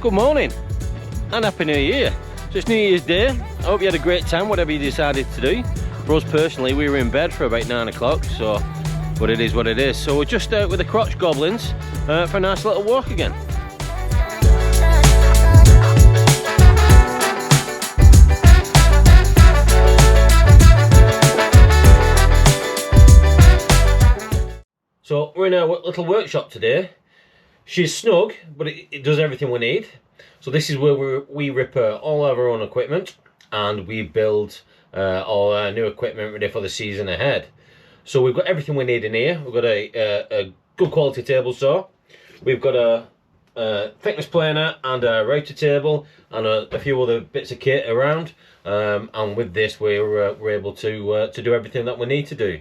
Good morning and Happy New Year. So it's New Year's Day. I hope you had a great time, whatever you decided to do. For us personally, we were in bed for about 9 o'clock, so but it is what it is. So we're just out with the crotch goblins for a nice little walk again. So we're in our little workshop today. She's snug, but it does everything we need. So this is where we repair all of our own equipment and we build all our new equipment ready for the season ahead. So we've got everything we need in here. We've got a good quality table saw. We've got a thickness planer and a router table and a few other bits of kit around. And with this, we're able to do everything that we need to do.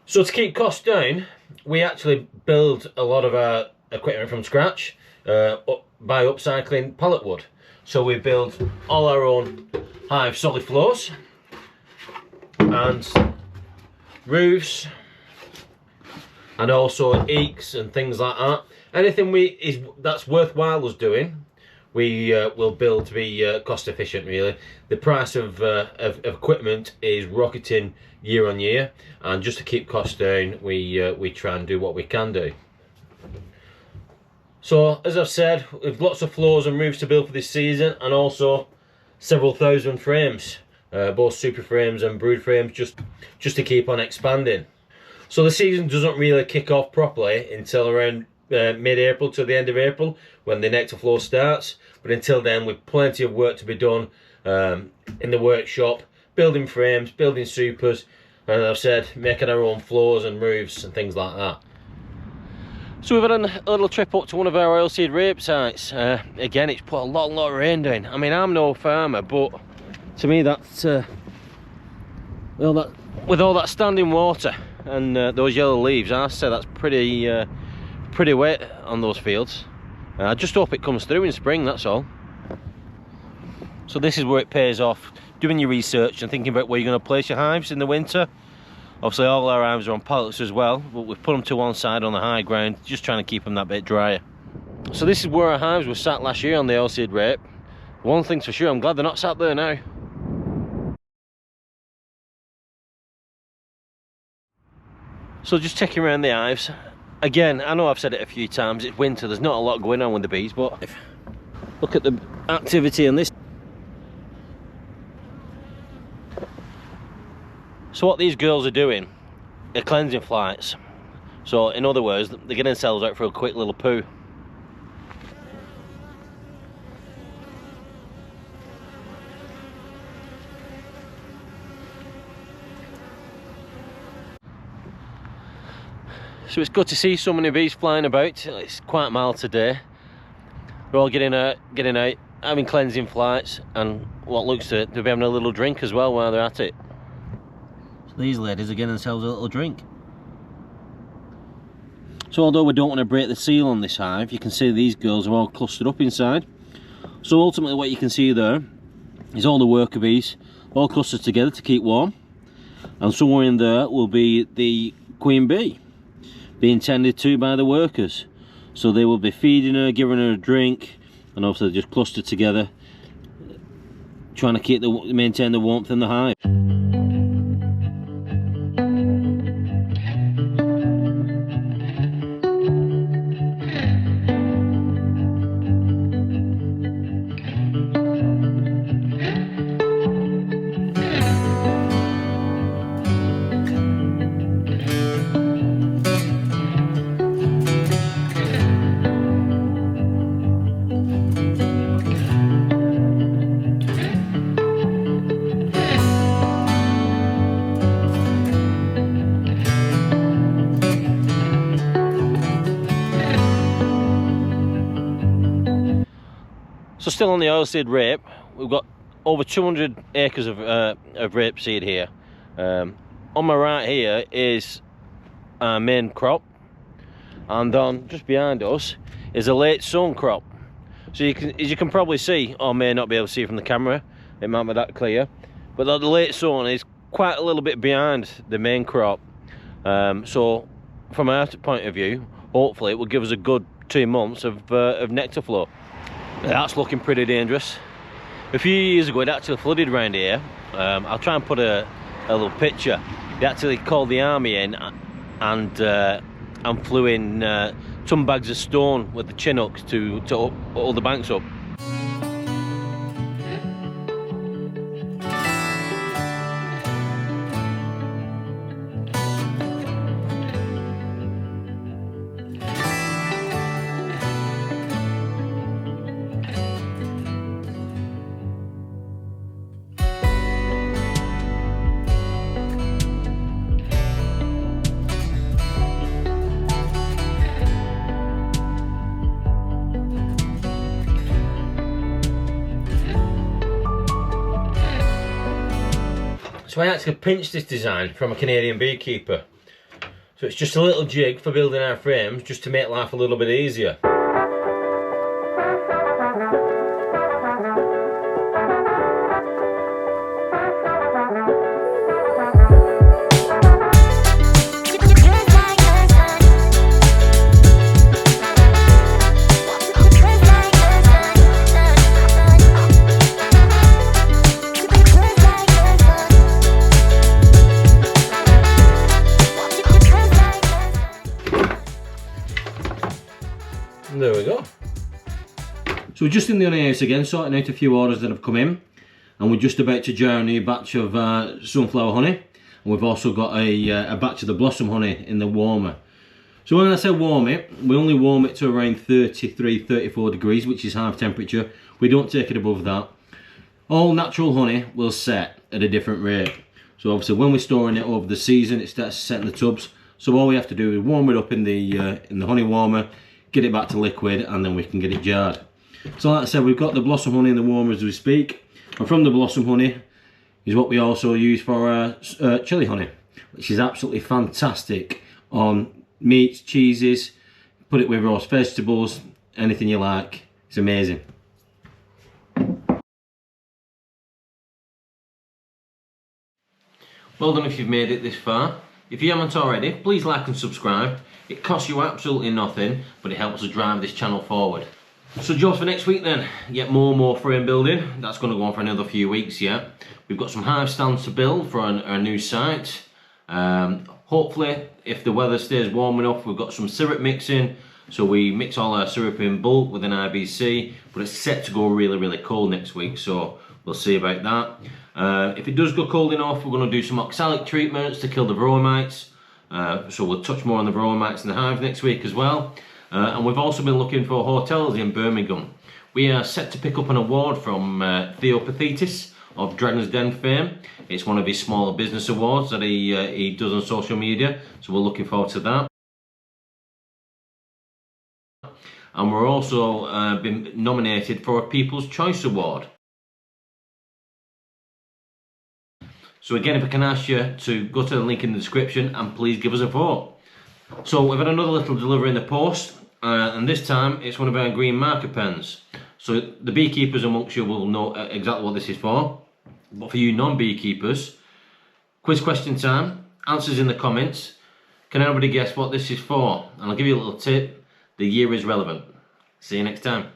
So to keep costs down, we actually build a lot of our equipment from scratch by upcycling pallet wood. So we build all our own hive solid floors and roofs and also eaks and things like that. Anything that's worthwhile us doing, we will build to be cost efficient. Really, the price of equipment is rocketing year on year, and just to keep costs down, we try and do what we can do. So as I've said, we've lots of floors and roofs to build for this season, and also several thousand frames, both super frames and brood frames, just to keep on expanding. So the season doesn't really kick off properly until around mid-April to the end of April, when the nectar floor starts. But until then, we've plenty of work to be done in the workshop, building frames, building supers, and as I've said, making our own floors and roofs and things like that. So we've had a little trip up to one of our Oilseed Rape sites. Again, it's put a lot of rain down. I mean, I'm no farmer, but to me that's well, with all that standing water and those yellow leaves, I say that's pretty wet on those fields. I just hope it comes through in spring, that's all. So this is where it pays off, doing your research and thinking about where you're going to place your hives in the winter. Obviously all our hives are on pallets as well, but we've put them to one side on the high ground, just trying to keep them that bit drier. So this is where our hives were sat last year on the Oilseed Rape. One thing's for sure, I'm glad they're not sat there now. So just checking around the hives. Again, I know I've said it a few times, it's winter, there's not a lot going on with the bees, but look at the activity in this. So what these girls are doing, they're cleansing flights. So in other words, they're getting themselves out for a quick little poo. So it's good to see so many bees flying about. It's quite mild today. We're all getting out, having cleansing flights, and what looks to be having a little drink as well while they're at it. So these ladies are getting themselves a little drink. So although we don't want to break the seal on this hive, you can see these girls are all clustered up inside. So ultimately what you can see there is all the worker bees all clustered together to keep warm, and somewhere in there will be the queen bee being tended to by the workers. So they will be feeding her, giving her a drink, and obviously just clustered together, trying to maintain the warmth in the hive. So still on the Oilseed Rape, we've got over 200 acres of rapeseed here. On my right here is our main crop, and on just behind us is a late sown crop. So as you can probably see, or may not be able to see from the camera, it might be that clear, but the late sown is quite a little bit behind the main crop. So from our point of view, hopefully it will give us a good 2 months of nectar flow. That's looking pretty dangerous. A few years ago it actually flooded around here. I'll try and put a little picture. They actually called the army in and flew in ton bags of stone with the Chinooks to hold the banks up. So I actually pinched this design from a Canadian beekeeper. So it's just a little jig for building our frames, just to make life a little bit easier. There we go. So we're just in the honey house again, sorting out a few orders that have come in, and we're just about to jar a new batch of sunflower honey, and we've also got a batch of the blossom honey in the warmer. So when I say warm it, we only warm it to around 33-34 degrees, which is hive temperature. We don't take it above that. All natural honey will set at a different rate. So obviously when we're storing it over the season, it starts to set in the tubs. So all we have to do is warm it up in the honey warmer, get it back to liquid, and then we can get it jarred. So like I said, we've got the blossom honey in the warmer as we speak, and from the blossom honey is what we also use for chili honey, which is absolutely fantastic on meats, cheeses, put it with roast vegetables, anything you like. It's amazing. Well done if you've made it this far. If you haven't already, please like and subscribe. It costs you absolutely nothing, but it helps us drive this channel forward. So jobs for next week then, yet more frame building. That's going to go on for another few weeks yet. We've got some hive stands to build for our new site. Hopefully, if the weather stays warm enough, we've got some syrup mixing. So we mix all our syrup in bulk with an IBC, but it's set to go really cold next week, so we'll see about that. If it does go cold enough, we're going to do some oxalic treatments to kill the varroa mites. So we'll touch more on the varroa mites in the hive next week as well. And we've also been looking for hotels in Birmingham. We are set to pick up an award from Theo Pathetis of Dragon's Den fame. It's one of his smaller business awards that he does on social media, so we're looking forward to that. And we're also been nominated for a People's Choice Award. So again, if I can ask you to go to the link in the description and please give us a vote. So we've had another little delivery in the post, and this time it's one of our green marker pens. So the beekeepers amongst you will know exactly what this is for, but for you non-beekeepers, quiz question time, answers in the comments. Can anybody guess what this is for? And I'll give you a little tip, the year is relevant. See you next time.